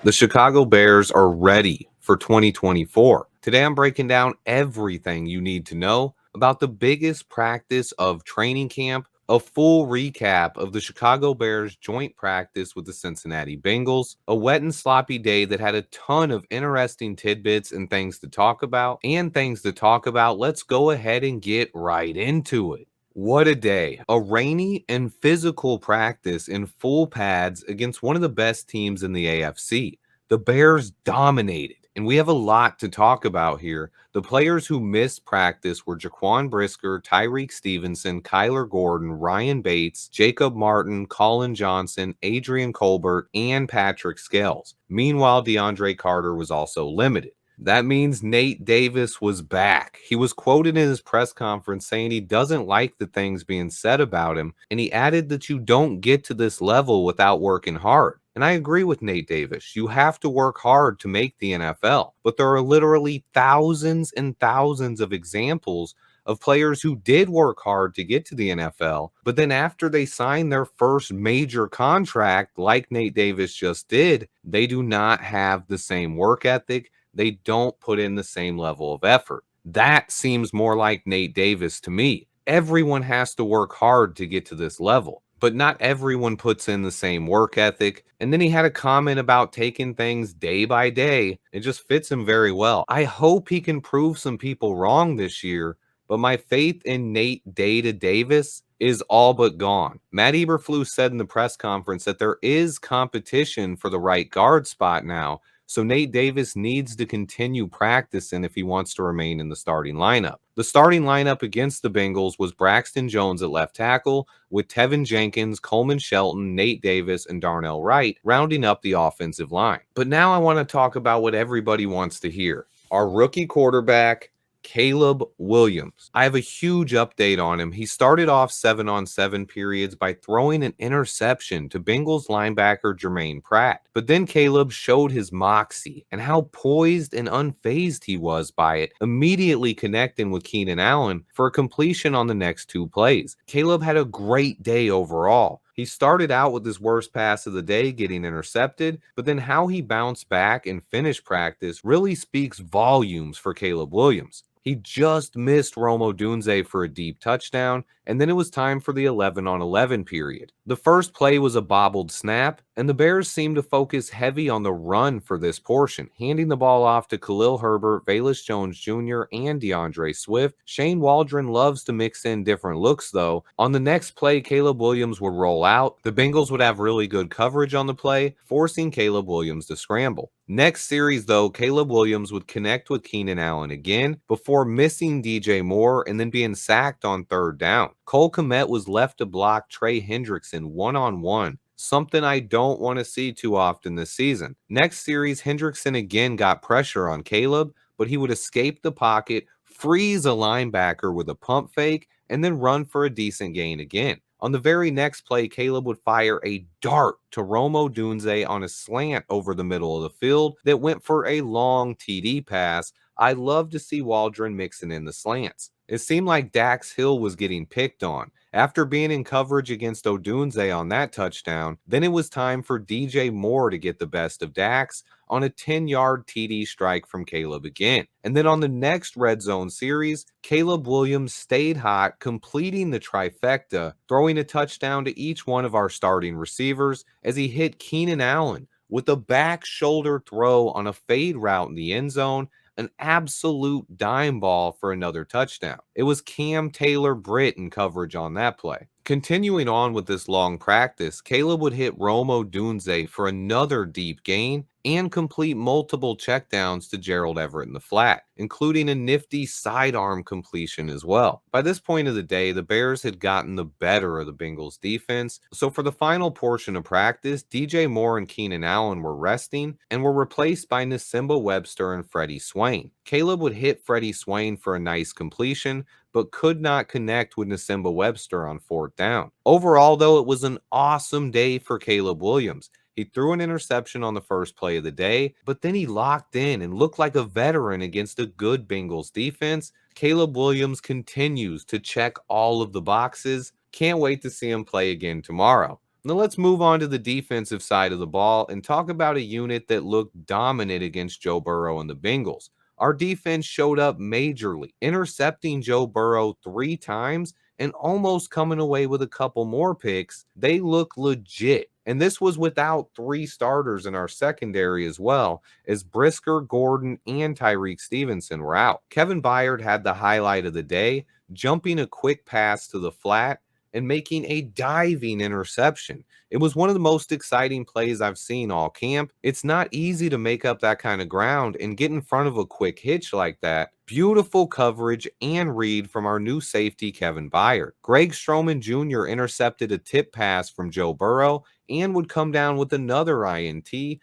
The Chicago Bears are ready for 2024. Today, I'm breaking down everything you need to know about the biggest practice of training camp, a full recap of the Chicago Bears joint practice with the Cincinnati Bengals, a wet and sloppy day that had a ton of interesting tidbits and things to talk about. Let's go ahead and get right into it. What a day. A rainy and physical practice in full pads against one of the best teams in the AFC. The Bears dominated, and we have a lot to talk about here. The players who missed practice were Jaquan Brisker, Tyreek Stevenson, Kyler Gordon, Ryan Bates, Jacob Martin, Colin Johnson, Adrian Colbert, and Patrick Scales. Meanwhile, DeAndre Carter was also limited. That means Nate Davis was back. He was quoted in his press conference saying he doesn't like the things being said about him, and he added that you don't get to this level without working hard. And I agree with Nate Davis. You have to work hard to make the NFL. But there are literally thousands and thousands of examples of players who did work hard to get to the NFL, but then after they sign their first major contract, like Nate Davis just did, they do not have the same work ethic. They don't put in the same level of effort. That seems more like Nate Davis to me. Everyone has to work hard to get to this level, but not everyone puts in the same work ethic. And then he had a comment about taking things day by day. It just fits him very well. I hope he can prove some people wrong this year, but my faith in Nate Data Davis is all but gone. Matt Eberflus said in the press conference that there is competition for the right guard spot now, so Nate Davis needs to continue practicing if he wants to remain in the starting lineup. The starting lineup against the Bengals was Braxton Jones at left tackle, with Tevin Jenkins, Coleman Shelton, Nate Davis, and Darnell Wright rounding up the offensive line. But now I want to talk about what everybody wants to hear. Our rookie quarterback, Caleb Williams. I have a huge update on him. He started off 7-on-7 periods by throwing an interception to Bengals linebacker Jermaine Pratt. But then Caleb showed his moxie and how poised and unfazed he was by it, immediately connecting with Keenan Allen for a completion on the next two plays. Caleb had a great day overall. He started out with his worst pass of the day getting intercepted, but then how he bounced back and finished practice really speaks volumes for Caleb Williams. He just missed Rome Odunze for a deep touchdown, and then it was time for the 11-on-11 period. The first play was a bobbled snap, and the Bears seemed to focus heavy on the run for this portion, handing the ball off to Khalil Herbert, Velus Jones Jr., and DeAndre Swift. Shane Waldron loves to mix in different looks, though. On the next play, Caleb Williams would roll out. The Bengals would have really good coverage on the play, forcing Caleb Williams to scramble. Next series, though, Caleb Williams would connect with Keenan Allen again before missing DJ Moore and then being sacked on third down. Cole Kmet was left to block Trey Hendrickson one-on-one, something I don't want to see too often this season. Next series, Hendrickson again got pressure on Caleb, but he would escape the pocket, freeze a linebacker with a pump fake, and then run for a decent gain again. On the very next play, Caleb would fire a dart to Rome Odunze on a slant over the middle of the field that went for a long TD pass. I love to see Waldron mixing in the slants. It seemed like Dax Hill was getting picked on. After being in coverage against Odunze on that touchdown, then it was time for DJ Moore to get the best of Dax on a 10-yard TD strike from Caleb again. And then on the next red zone series, Caleb Williams stayed hot, completing the trifecta, throwing a touchdown to each one of our starting receivers as he hit Keenan Allen with a back shoulder throw on a fade route in the end zone, an absolute dime ball for another touchdown. It was Cam Taylor-Britt in coverage on that play. Continuing on with this long practice, Caleb would hit Rome Odunze for another deep gain and complete multiple checkdowns to Gerald Everett in the flat, including a nifty sidearm completion as well. By this point of the day, the Bears had gotten the better of the Bengals defense, so for the final portion of practice, DJ Moore and Keenan Allen were resting and were replaced by Nsimba Webster and Freddie Swain. Caleb would hit Freddie Swain for a nice completion, but could not connect with Nsimba Webster on fourth down. Overall, though, it was an awesome day for Caleb Williams. He threw an interception on the first play of the day, but then he locked in and looked like a veteran against a good Bengals defense. Caleb Williams continues to check all of the boxes. Can't wait to see him play again tomorrow. Now let's move on to the defensive side of the ball and talk about a unit that looked dominant against Joe Burrow and the Bengals. Our defense showed up majorly, intercepting Joe Burrow 3 times and almost coming away with a couple more picks. They look legit. And this was without 3 starters in our secondary as well, as Brisker, Gordon, and Tyreek Stevenson were out. Kevin Byard had the highlight of the day, jumping a quick pass to the flat and making a diving interception. It was one of the most exciting plays I've seen all camp. It's not easy to make up that kind of ground and get in front of a quick hitch like that. Beautiful coverage and read from our new safety, Kevin Byard. Greg Stroman Jr. intercepted a tip pass from Joe Burrow and would come down with another INT. 2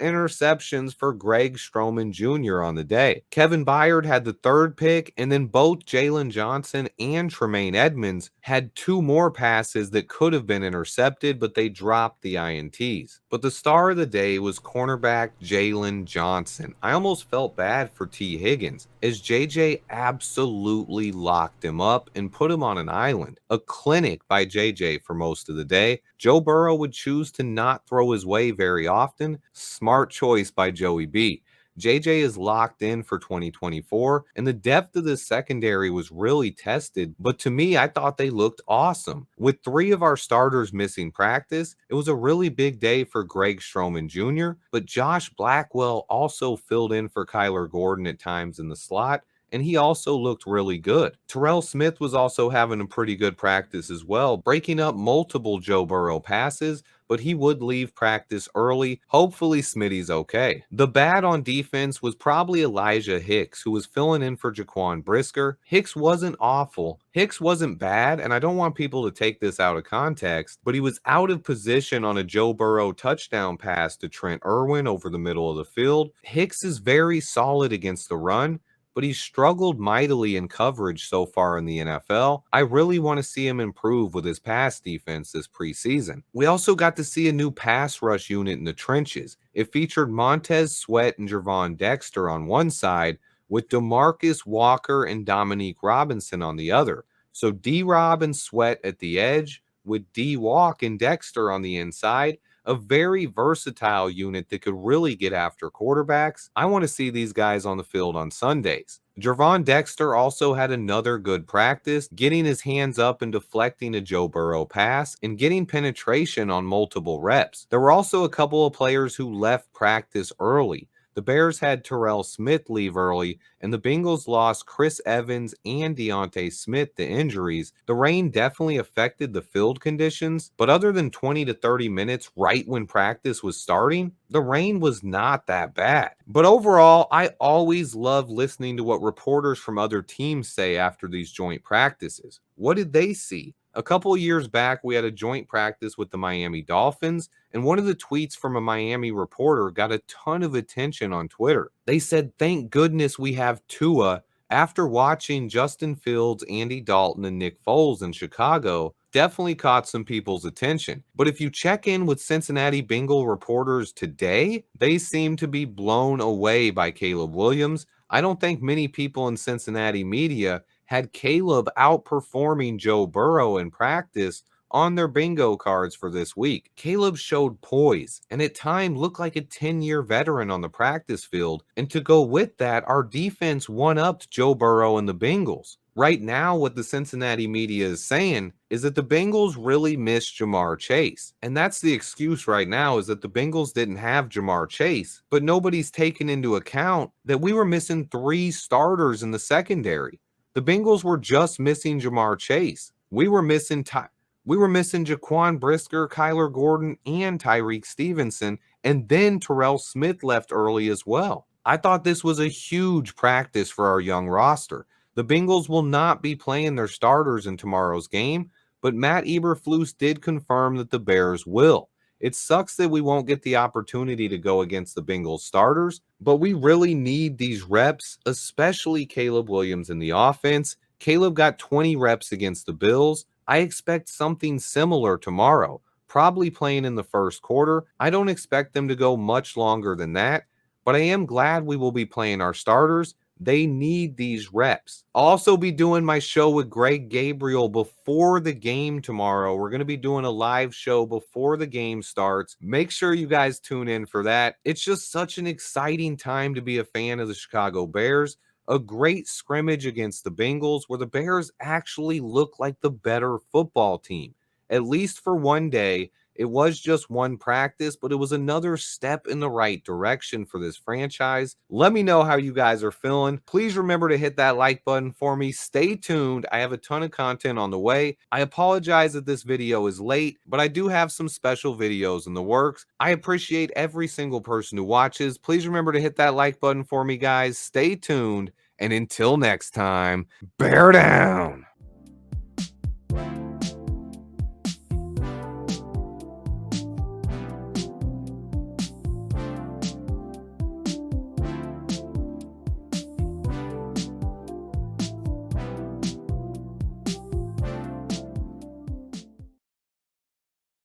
interceptions for Greg Stroman Jr. on the day. Kevin Byard had the third pick, and then both Jalen Johnson and Tremaine Edmonds had 2 more passes that could have been intercepted, but they dropped the INTs. But the star of the day was cornerback Jalen Johnson. I almost felt bad for T. Higgins, as JJ absolutely locked him up and put him on an island. A clinic by JJ for most of the day. Joe Burrow would choose to not throw his way very often. Smart choice by Joey B. JJ is locked in for 2024, and the depth of the secondary was really tested, but to me, I thought they looked awesome. With 3 of our starters missing practice, it was a really big day for Greg Stroman Jr., but Josh Blackwell also filled in for Kyler Gordon at times in the slot, and he also looked really good. Terrell Smith was also having a pretty good practice as well, breaking up multiple Joe Burrow passes, but he would leave practice early. Hopefully Smitty's okay. The bad on defense was probably Elijah Hicks, who was filling in for Jaquan Brisker. Hicks wasn't awful. Hicks wasn't bad, and I don't want people to take this out of context, but he was out of position on a Joe Burrow touchdown pass to Trent Irwin over the middle of the field. Hicks is very solid against the run, but he's struggled mightily in coverage so far in the NFL. I really want to see him improve with his pass defense this preseason. We also got to see a new pass rush unit in the trenches. It featured Montez Sweat and Gervon Dexter on one side, with DeMarcus Walker and Dominique Robinson on the other. So D-Rob and Sweat at the edge, with D-Walk and Dexter on the inside. A very versatile unit that could really get after quarterbacks. I want to see these guys on the field on Sundays. Gervon Dexter also had another good practice, getting his hands up and deflecting a Joe Burrow pass and getting penetration on multiple reps. There were also a couple of players who left practice early. The Bears had Terrell Smith leave early, and the Bengals lost Chris Evans and Deontay Smith to injuries. The rain definitely affected the field conditions, but other than 20 to 30 minutes right when practice was starting, the rain was not that bad. But overall, I always love listening to what reporters from other teams say after these joint practices. What did they see? A couple of years back, we had a joint practice with the Miami Dolphins, and one of the tweets from a Miami reporter got a ton of attention on Twitter. They said, "Thank goodness we have Tua." After watching Justin Fields, Andy Dalton, and Nick Foles in Chicago, definitely caught some people's attention. But if you check in with Cincinnati Bengal reporters today, they seem to be blown away by Caleb Williams. I don't think many people in Cincinnati media had Caleb outperforming Joe Burrow in practice on their bingo cards for this week. Caleb showed poise and at times looked like a 10-year veteran on the practice field. And to go with that, our defense one-upped Joe Burrow and the Bengals. Right now, what the Cincinnati media is saying is that the Bengals really miss Jamar Chase. And that's the excuse right now, is that the Bengals didn't have Jamar Chase, but nobody's taken into account that we were missing 3 starters in the secondary. The Bengals were just missing Jamar Chase. We were missing Jaquan Brisker, Kyler Gordon, and Tyreek Stevenson, and then Terrell Smith left early as well. I thought this was a huge practice for our young roster. The Bengals will not be playing their starters in tomorrow's game, but Matt Eberflus did confirm that the Bears will. It sucks that we won't get the opportunity to go against the Bengals starters, but we really need these reps, especially Caleb Williams in the offense. Caleb got 20 reps against the Bills. I expect something similar tomorrow, probably playing in the first quarter. I don't expect them to go much longer than that, but I am glad we will be playing our starters. They need these reps. I'll also be doing my show with Greg Gabriel before the game tomorrow. We're going to be doing a live show before the game starts. Make sure you guys tune in for that. It's just such an exciting time to be a fan of the Chicago Bears. A great scrimmage against the Bengals where the Bears actually look like the better football team, at least for one day. It was just one practice, but it was another step in the right direction for this franchise. Let me know how you guys are feeling. Please remember to hit that like button for me. Stay tuned. I have a ton of content on the way. I apologize that this video is late, but I do have some special videos in the works. I appreciate every single person who watches. Please remember to hit that like button for me, guys. Stay tuned. And until next time, bear down.